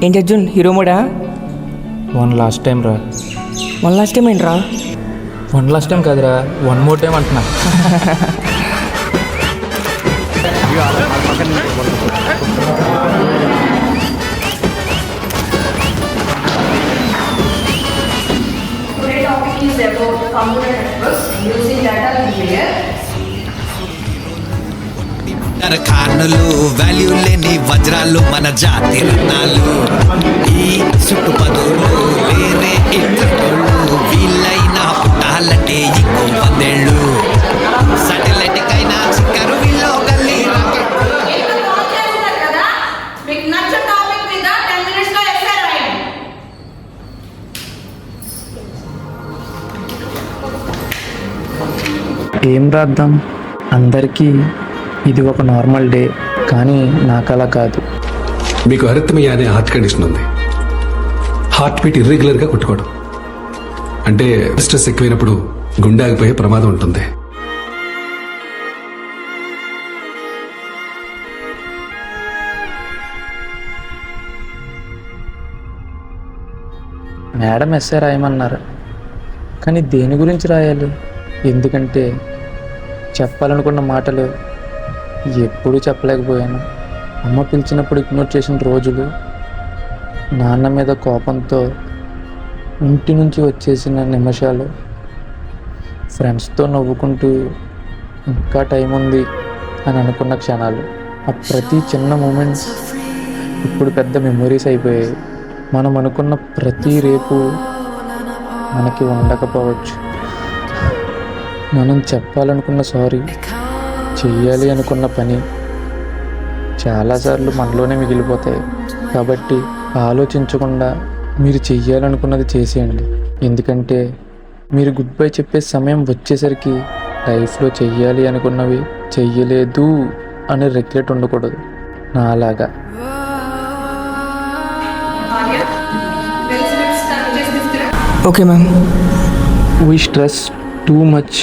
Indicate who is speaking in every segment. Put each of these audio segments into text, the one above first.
Speaker 1: ఏంటి అర్జున్ హీరో మోడా?
Speaker 2: One last time రా.
Speaker 1: వన్ లాస్ట్ టైం ఏంట్రా?
Speaker 2: వన్ లాస్ట్ టైం కాదురా, వన్ మోర్ టైం అంటున్నా.
Speaker 3: ఖానులు వాల్యూ లేని వజ్రాలు మన జాతి రత్నాలు. ఈ చుట్టుపదులు లేరే ఇక్కడోళ్ళు, వీళ్ళైనా పుట్టాలంటే ఇంకో 100 ఏళ్ళు. సాటిలైట్ కైనా చిక్కరు వీళ్ళు గల్లీ
Speaker 2: ఏం రాద్దాం? అందరికీ ఇది ఒక నార్మల్ డే, కానీ నాకు అలా కాదు.
Speaker 4: మీకు అరిథమియా అనే హార్ట్ కండిషన్ ఉంది. హార్ట్ బీట్ ఇర్రెగ్యులర్గా కొట్టుకోవడం అంటే స్ట్రెస్ ఎక్కువైనప్పుడు గుండె ఆగిపోయే ప్రమాదం ఉంటుంది.
Speaker 2: మేడం ఎస్ఏ రాయమన్నారు, కానీ దేని గురించి రాయాలి? ఎందుకంటే చెప్పాలనుకున్న మాటలు ఎప్పుడూ చెప్పలేకపోయాను. అమ్మ పిలిచినప్పుడు ఇగ్నోర్ చేసిన రోజులు, నాన్న మీద కోపంతో ఇంటి నుంచి వచ్చేసిన నిమిషాలు, ఫ్రెండ్స్తో నవ్వుకుంటూ ఇంకా టైం ఉంది అని అనుకున్న క్షణాలు, ఆ ప్రతి చిన్న మూమెంట్స్ ఇప్పుడు పెద్ద మెమొరీస్ అయిపోయాయి. మనం అనుకున్న ప్రతి రేపు మనకి ఉండకపోవచ్చు. మనం చెప్పాలనుకున్న సారీ, చెయ్యాలి అనుకున్న పని చాలాసార్లు మనలోనే మిగిలిపోతాయి. కాబట్టి ఆలోచించకుండా మీరు చెయ్యాలనుకున్నది చేసేయండి. ఎందుకంటే మీరు గుడ్ బై చెప్పే సమయం వచ్చేసరికి లైఫ్లో చెయ్యాలి అనుకున్నవి చెయ్యలేదు అనే రిగ్రెట్ ఉండకూడదు. నాలాగా.
Speaker 1: Okay ma'am.
Speaker 2: We stress too much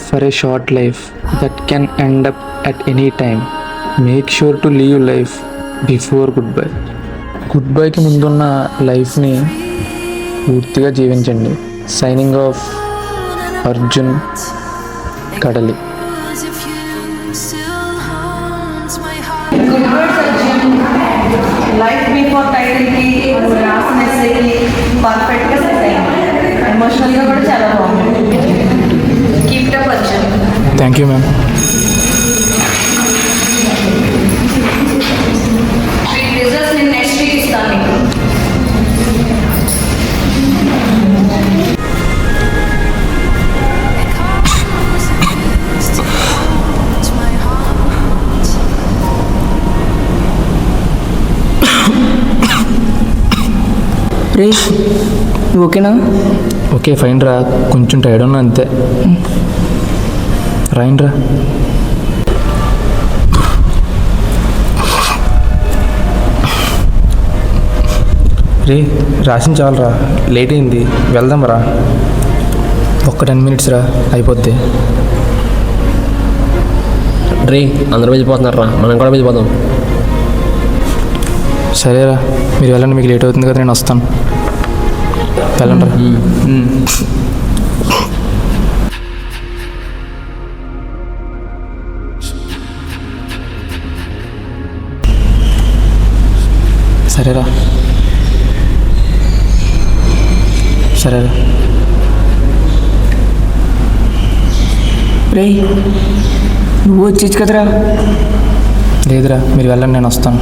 Speaker 2: for a short life that can end up at any time. Make sure to live life before goodbye. గుడ్బైకి ముందున్న లైఫ్ని పూర్తిగా జీవించండి. సైనింగ్ ఆఫ్, అర్జున్ కడలి.
Speaker 5: లైఫ్ బిఫోర్ టైటిల్కి రాసిన ఎస్సేకి పర్ఫెక్ట్గా సెట్ అయింది. ఎమోషనల్గా కూడా చాలా బాగుంది. Keep it up Arjun.
Speaker 2: Thank you ma'am.
Speaker 5: Results నేను నెక్స్ట్ వీక్ ఇస్తాను మీకు.
Speaker 1: రే నువ్వు ఓకేనా?
Speaker 2: ఓకే ఫైన్ రా, కొంచెం టైర్డ్ ఉన్నా అంతే. రాయండి రా. రే రాసిన చాలరా, లేట్ అయింది, వెళ్దాం రా. ఒక్క 10 minutes రా, అయిపోద్ది.
Speaker 6: రే అందరూ వెళ్ళిపోతున్నారు రా, మనం కూడా వెళ్ళిపోదాం.
Speaker 2: సరేరా, మీరు వెళ్ళండి, మీకు లేట్ అవుతుంది కదా, నేను వస్తాను. వెళ్ళండి రా. సరేరా. సరేరా.
Speaker 1: రే నువ్వు వచ్చేచ్చు కదరా.
Speaker 2: లేదురా, మీరు వెళ్ళండి, నేను వస్తాను.